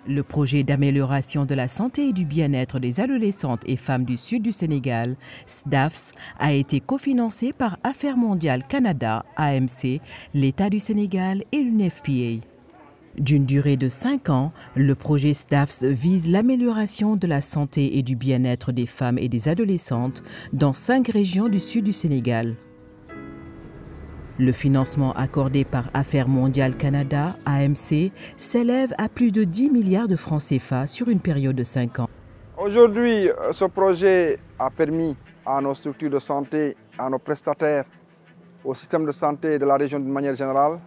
Le projet d'amélioration de la santé et du bien-être des adolescentes et femmes du sud du Sénégal, SDAFS, a été cofinancé par Affaires mondiales Canada, AMC, l'État du Sénégal et l'UNFPA. D'une durée de 5 ans, le projet SDAFS vise l'amélioration de la santé et du bien-être des femmes et des adolescentes dans 5 régions du sud du Sénégal. Le financement accordé par Affaires mondiales Canada, AMC, s'élève à plus de 10 milliards de francs CFA sur une période de 5 ans. Aujourd'hui, ce projet a permis à nos structures de santé, à nos prestataires, au système de santé de la région d'une manière générale,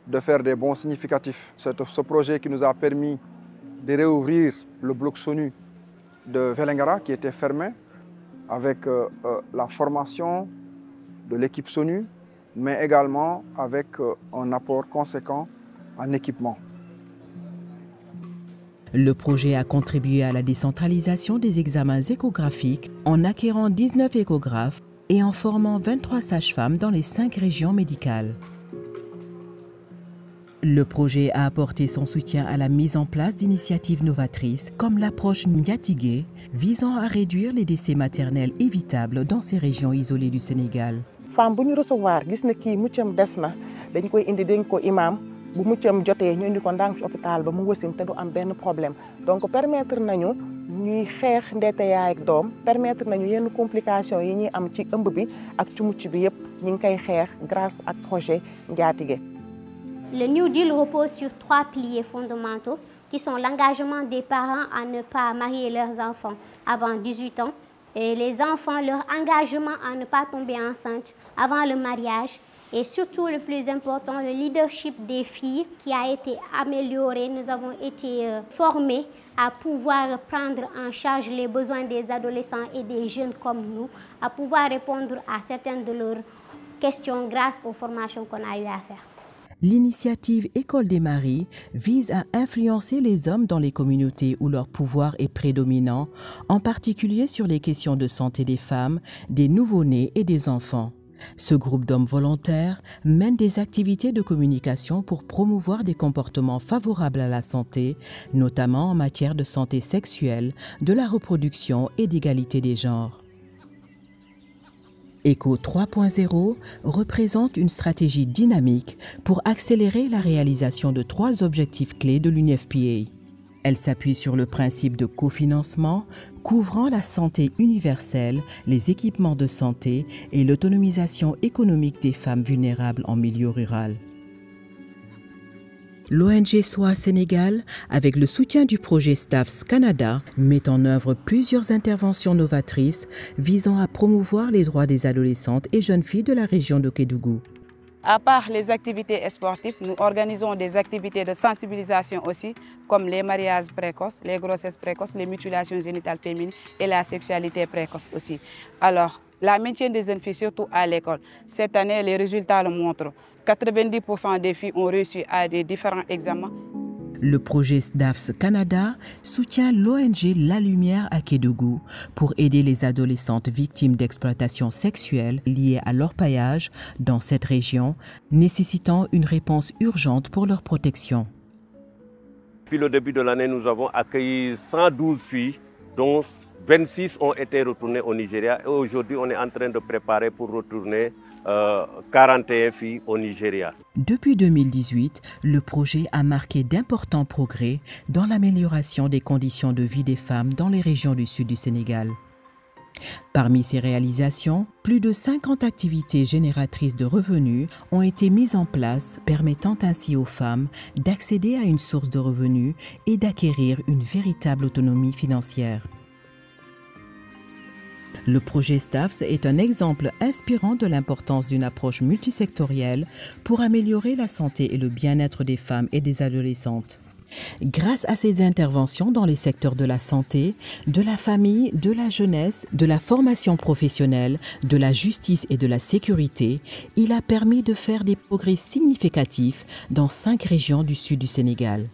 de faire des bons significatifs. C'est ce projet qui nous a permis de réouvrir le bloc SONU de Vélingara qui était fermé avec la formation de l'équipe SONU, mais également avec un apport conséquent en équipement. Le projet a contribué à la décentralisation des examens échographiques en acquérant 19 échographes et en formant 23 sages-femmes dans les 5 régions médicales. Le projet a apporté son soutien à la mise en place d'initiatives novatrices comme l'approche Niatigé visant à réduire les décès maternels évitables dans ces régions isolées du Sénégal. Femme bu ñu recevoir gis na kii muccam des na dañ koy indi dénk ko imam bu muccam jotee ñu indi ko ndànk ci hôpital ba mu wasin te du am benn problème donc permettre nañu ñuy xeex ndeete yaay ak doom permettre nañu yenn complications yi ñuy am ci ëmb bi ak ci mucc bi yépp ñi ngi koy xeex grâce ak projet Njaatige. Le New Deal repose sur 3 piliers fondamentaux qui sont l'engagement des parents à ne pas marier leurs enfants avant 18 ans et les enfants, leur engagement à ne pas tomber enceinte avant le mariage et surtout le plus important, le leadership des filles qui a été amélioré. Nous avons été formés à pouvoir prendre en charge les besoins des adolescents et des jeunes comme nous, à pouvoir répondre à certaines de leurs questions grâce aux formations qu'on a eu à faire. L'initiative École des maris vise à influencer les hommes dans les communautés où leur pouvoir est prédominant, en particulier sur les questions de santé des femmes, des nouveau-nés et des enfants. Ce groupe d'hommes volontaires mène des activités de communication pour promouvoir des comportements favorables à la santé, notamment en matière de santé sexuelle, de la reproduction et d'égalité des genres. ECO 3.0 représente une stratégie dynamique pour accélérer la réalisation de 3 objectifs clés de l'UNFPA. Elle s'appuie sur le principe de cofinancement, couvrant la santé universelle, les équipements de santé et l'autonomisation économique des femmes vulnérables en milieu rural. L'ONG SOA Sénégal, avec le soutien du projet SDAFS Canada, met en œuvre plusieurs interventions novatrices visant à promouvoir les droits des adolescentes et jeunes filles de la région de Kédougou. À part les activités sportives, nous organisons des activités de sensibilisation aussi, comme les mariages précoces, les grossesses précoces, les mutilations génitales féminines et la sexualité précoce aussi. Alors, la maintien des jeunes filles, surtout à l'école. Cette année, les résultats le montrent. 90% des filles ont réussi à des différents examens. Le projet SDAFS Canada soutient l'ONG La Lumière à Kédougou pour aider les adolescentes victimes d'exploitation sexuelle liée à l'orpaillage dans cette région, nécessitant une réponse urgente pour leur protection. Depuis le début de l'année, nous avons accueilli 112 filles, dont 26 ont été retournées au Nigeria. Et aujourd'hui, on est en train de préparer pour retourner 41 filles au Nigeria. Depuis 2018, le projet a marqué d'importants progrès dans l'amélioration des conditions de vie des femmes dans les régions du sud du Sénégal. Parmi ces réalisations, plus de 50 activités génératrices de revenus ont été mises en place, permettant ainsi aux femmes d'accéder à une source de revenus et d'acquérir une véritable autonomie financière. Le projet SDAFS est un exemple inspirant de l'importance d'une approche multisectorielle pour améliorer la santé et le bien-être des femmes et des adolescentes. Grâce à ses interventions dans les secteurs de la santé, de la famille, de la jeunesse, de la formation professionnelle, de la justice et de la sécurité, il a permis de faire des progrès significatifs dans 5 régions du sud du Sénégal.